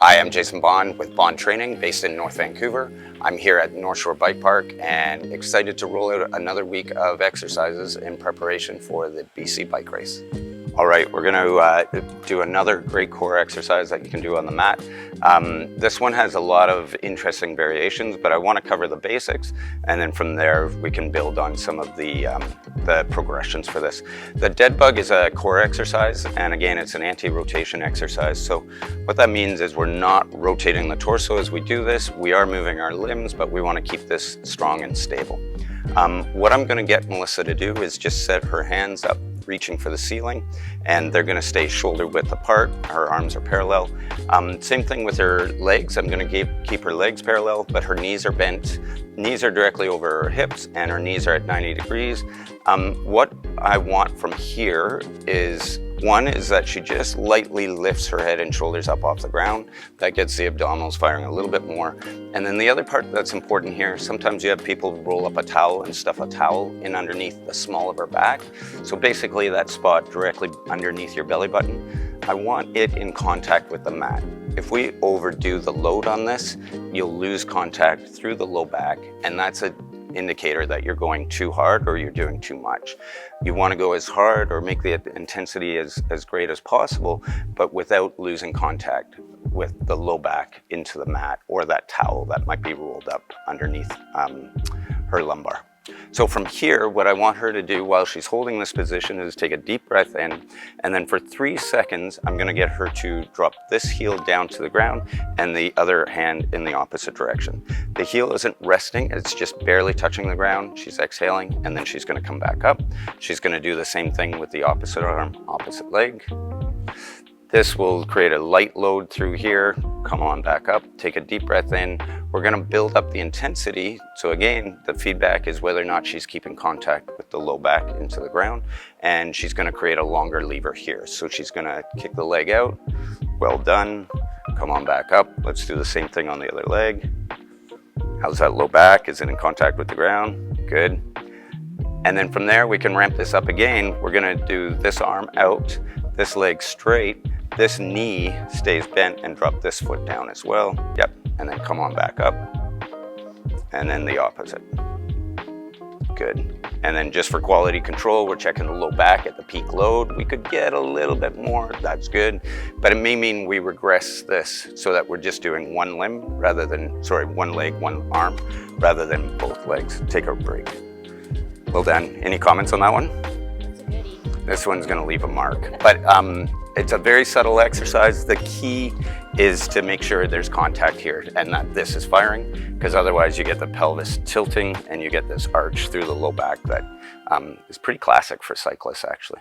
Hi, I'm Jason Bond with BONDtraining based in North Vancouver. I'm here at North Shore Bike Park and excited to roll out another week of exercises in preparation for the BC bike race. All right, we're going to do another great core exercise that you can do on the mat. This one has a lot of interesting variations, but I want to cover the basics, and then from there we can build on some of the progressions for this. The dead bug is a core exercise, and again, it's an anti-rotation exercise. So what that means is we're not rotating the torso as we do this. We are moving our limbs, but we want to keep this strong and stable. What I'm going to get Melissa to do is just set her hands up, reaching for the ceiling, and they're going to stay shoulder width apart. Her arms are parallel. Same thing with her legs. I'm going to keep her legs parallel, but her knees are bent. Knees are directly over her hips, and her knees are at 90 degrees. What I want from here is, one is that she just lightly lifts her head and shoulders up off the ground. That gets the abdominals firing a little bit more. And then the other part that's important here, sometimes you have people roll up a towel and stuff a towel in underneath the small of her back. So basically that spot directly underneath your belly button, I want it in contact with the mat. If we overdo the load on this, you'll lose contact through the low back, and that's an indicator that you're going too hard or you're doing too much. You want to go as hard or make the intensity as great as possible, but without losing contact with the low back into the mat or that towel that might be rolled up underneath her lumbar. So from here, what I want her to do while she's holding this position is take a deep breath in, and then for 3 seconds, I'm going to get her to drop this heel down to the ground and the other hand in the opposite direction. The heel isn't resting, it's just barely touching the ground. She's exhaling, and then she's going to come back up. She's going to do the same thing with the opposite arm, opposite leg. This will create a light load through here. Come on back up, take a deep breath in. We're gonna build up the intensity. So again, the feedback is whether or not she's keeping contact with the low back into the ground, and she's gonna create a longer lever here. So she's gonna kick the leg out. Well done. Come on back up. Let's do the same thing on the other leg. How's that low back? Is it in contact with the ground? Good. And then from there, we can ramp this up again. We're gonna do this arm out, this leg straight, this knee stays bent, and drop this foot down as well. Yep, and then come on back up. And then the opposite. Good. And then just for quality control, we're checking the low back at the peak load. We could get a little bit more, that's good. But it may mean we regress this so that we're just doing one leg, one arm, rather than both legs. Take a break. Well done. Any comments on that one? That's a goodie. This one's going to leave a mark, but it's a very subtle exercise. The key is to make sure there's contact here and that this is firing, because otherwise you get the pelvis tilting and you get this arch through the low back that is pretty classic for cyclists actually.